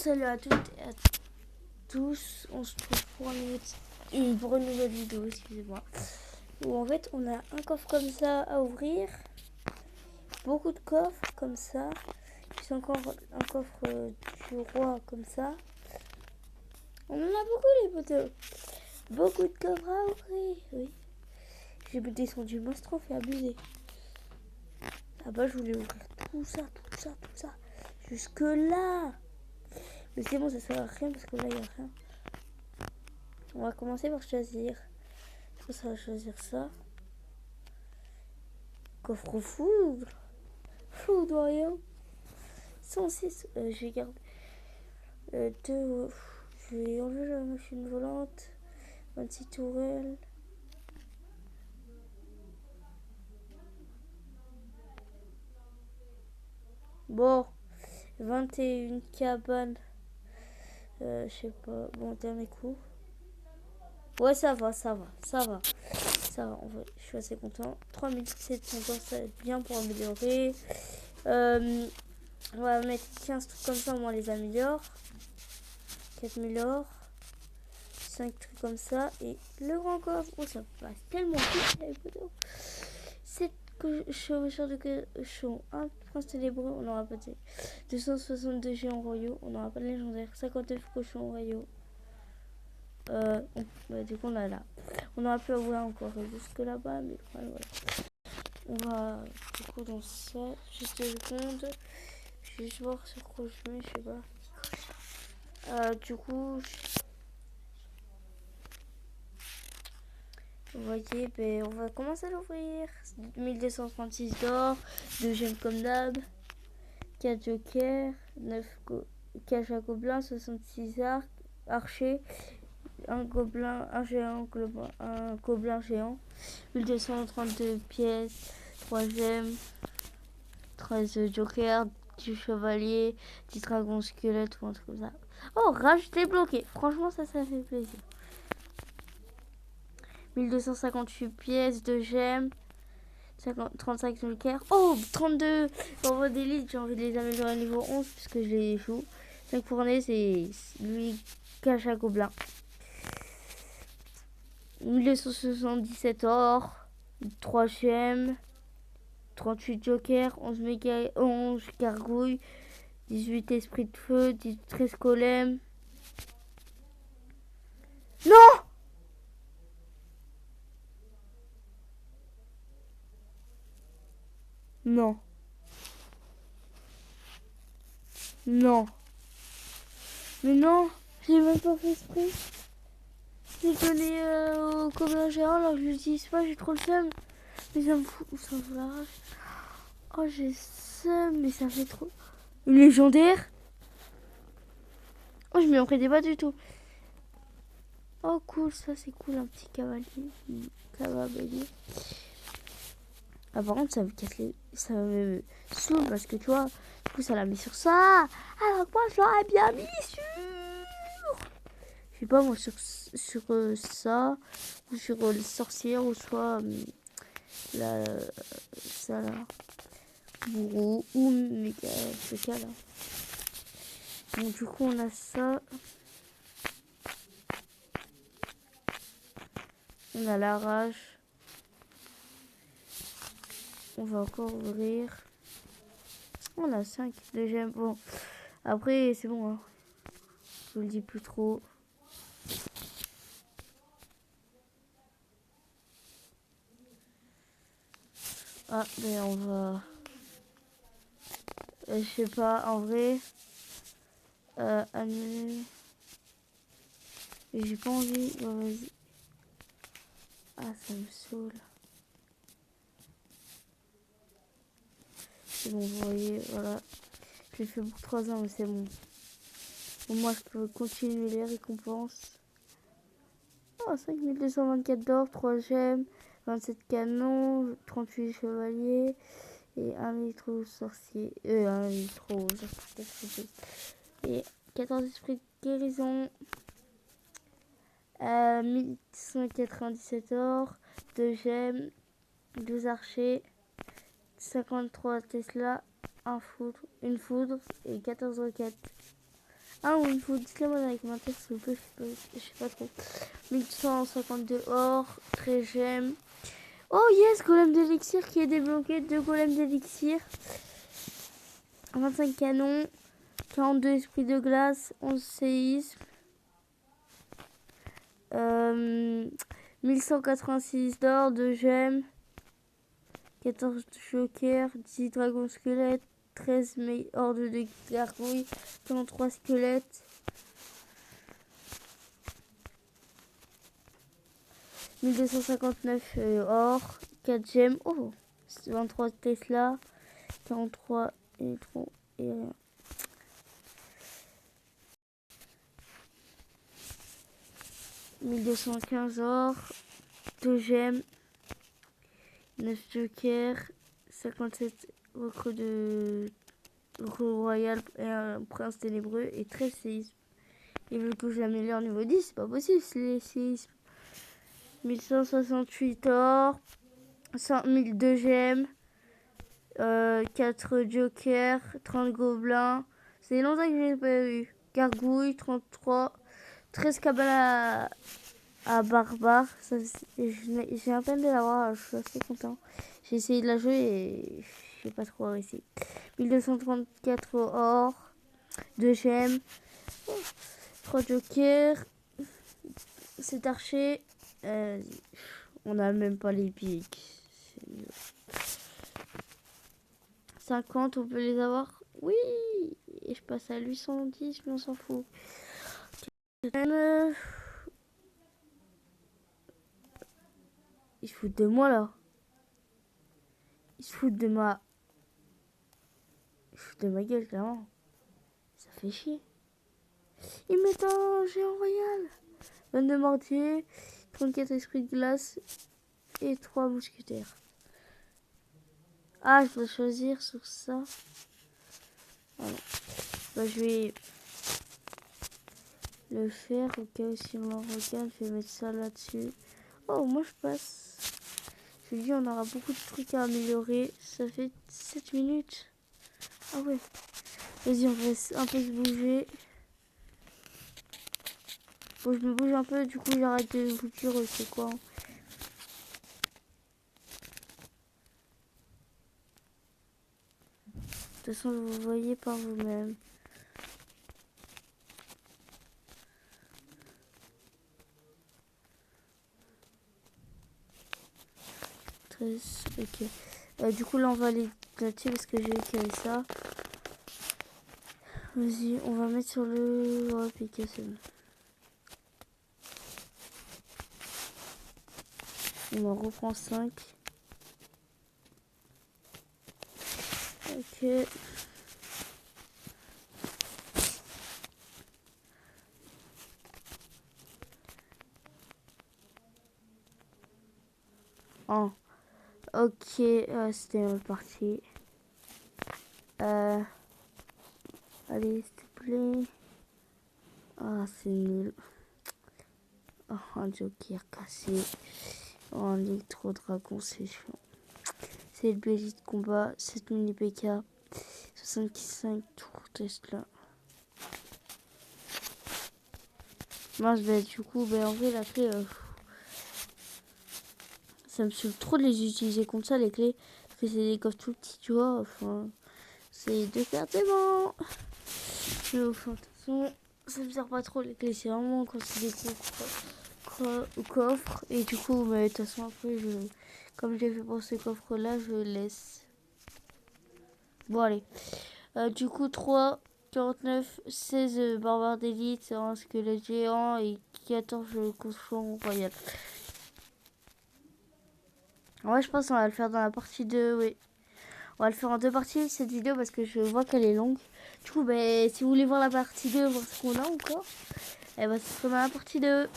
salut à toutes et à tous, on se trouve pour une nouvelle vidéo, excusez-moi. Où en fait on a un coffre comme ça à ouvrir, beaucoup de coffres comme ça, c'est encore un coffre du roi comme ça. On en a beaucoup les potos, beaucoup de coffres à ouvrir, oui. J'ai descendu monstre, fait abuser. Ah bah je voulais ouvrir tout ça, jusque là. Mais c'est bon, ça sert à rien parce que là il n'y a rien. On va commencer par choisir. Je pense qu'on va choisir ça. Coffre foudre. Foudroyant. 106. Je vais garder. Je vais enlever la machine volante. 26 tourelles. Bon. 21 cabanes. Je sais pas. Bon, dernier coup. Ouais, ça va. Je suis assez content. 3700 dollars, ça va être bien pour améliorer. On va mettre 15 trucs comme ça, on les améliore. 4000 or. 5 trucs comme ça. Et le grand coffre. Oh, ça passe tellement vite les poteaux. 7 chevaucheurs de cochons. 1 prince ténébreux, on n'aura pas de. 262 géants royaux, on n'aura pas de légendaire. 59 cochons royaux. Du coup, on a là. On aura pu avoir encore jusque là-bas, mais voilà. On va du coup dans ça. Juste 2 secondes. Je vais juste voir sur quoi je mets, je sais pas. Du coup, vous voyez, on va commencer à l'ouvrir. 1236 d'or, 2 gemmes comme d'hab, 4 jokers, 9 caches à gobelins, 66 archers, un gobelin, un gobelin géant, 1232 pièces, 3 gemmes, 13 jokers, 10 chevaliers, 10 dragons squelettes ou un truc comme ça. Oh, rage débloqué. Franchement, ça fait plaisir. 1258 pièces, 2 gemmes, 35 jokers. Oh, 32 envois d'élite. J'ai envie de les améliorer à niveau 11 puisque je les joue. 5 fournaises et lui cache à gobelin. 1277 or, 3 gemmes, 38 jokers, 11 gargouilles, 18 esprits de feu, 13 golems. Non! Non. Non. Mais non, j'ai même pas fait esprit. J'ai donné au gobelin géant alors que je dis pas, j'ai trop le seum. Mais ça me fout la rage. Oh, j'ai le seum, mais ça fait trop. Une légendaire? Oh, je m'y en prédis pas du tout. Oh, cool, ça c'est cool, un petit cavalier. Cavalier. Ah, par contre, ça me casse les. Ça me saoule parce que tu vois, du coup, ça l'a mis sur ça. Alors que moi, je l'aurais bien mis sur. Je sais pas, moi, sur ça, ou sur les sorcières, ou soit ça là. Bourreau, ou méga, ce cas là. Donc, du coup, on a ça. On a la rage. On va encore ouvrir. On a 5 de gemmes. Bon, après, c'est bon. Hein. Je vous le dis plus trop. Ah, mais on va... je sais pas, en vrai... annuler... J'ai pas envie... Bon, vas-y. Ah, ça me saoule. C'est bon, vous voyez, voilà. Je l'ai fait pour 3 ans, mais c'est bon. Au moins, je peux continuer les récompenses. Oh, 5224 d'or, 3 gemmes, 27 canons, 38 chevaliers et 1 litre sorcier. 1 litre sorcier. Et 14 esprits de guérison. 1197 or, 2 gemmes, 12 archers, 53 Tesla, une foudre et 14 roquettes. Ah, il faut dire la mode avec ma tête, s'il vous plaît, je sais pas trop. 1152 or, 13 gemmes. Oh yes, golem d'élixir qui est débloqué, 2 golems d'élixir. 25 canons, 42 esprits de glace, 11 séismes. 1186 d'or, 2 gemmes. 14 jokers, 10 dragons squelettes, 13 hordes de gargouilles, 33 squelettes. 1259 or, 4 gemmes. Oh, 23 Tesla, 43 électrons et rien. « 1215 or, 2 gemmes, 9 jokers, 57 recrues de royal et un prince ténébreux et 13 séismes. Il veut que je l'améliore niveau 10, c'est pas possible, c'est les séismes. 1168 or, 1002 gemmes, 4 jokers, 30 gobelins. C'est longtemps que j'ai pas eu. Gargouille, 33, 13 cabales à barbare. J'ai à peine de l'avoir, je suis assez content. J'ai essayé de la jouer et j'ai pas trop réussi. 1234 or, 2 gemmes, 3 jokers, 7 archers. On a même pas les pics. 50, on peut les avoir. Oui. Et je passe à 810, mais on s'en fout. Ils se foutent de moi là. Ils se foutent de ma... Ils se foutent de ma gueule, clairement. Ça fait chier. Ils mettent un géant royal. 22 mortiers, 34 esprits de glace et 3 mousquetaires. Ah, je dois choisir sur ça. Ah non. Bah, je vais le faire au cas où si on le regarde. Je vais mettre ça là-dessus. Oh, moi je passe. Je dis, on aura beaucoup de trucs à améliorer. Ça fait 7 minutes. Ah ouais. Vas-y, on va un peu se bouger. Bon, je me bouge un peu, du coup j'arrête de vous dire c'est quoi. De toute façon, vous voyez par vous-même. Ok. Du coup là on va aller là-dessus parce que j'ai écrit ça. Vas-y, on va mettre sur le application. On en reprend 5. Ok. Oh. Ok, c'était mal parti. Allez, s'il te plaît. Ah, c'est nul. Oh, un joker cassé. Oh, un électro-dragon, c'est chiant. C'est le BJ de combat. 7000 PK. 65 tours Tesla. Mince, bah, du coup, bah, en vrai, la clé... ça me saoule trop de les utiliser comme ça, les clés. Parce que c'est des coffres tout petits, tu vois. Enfin, c'est 2 cartes, c'est bon. Mais enfin, de toute façon, ça me sert pas trop, les clés. C'est vraiment quand c'est des gros coffres. Et du coup, bah, de toute façon, après, comme j'ai fait pour ce coffre-là, je laisse. Bon, allez. Du coup, 3, 49, 16 barbares d'élite, un squelette géant et 14 cochons royal. Ouais, je pense qu'on va le faire dans la partie 2, oui. On va le faire en 2 parties, cette vidéo, parce que je vois qu'elle est longue. Du coup, si vous voulez voir la partie 2, voir ce qu'on a encore, et ce sera dans la partie 2.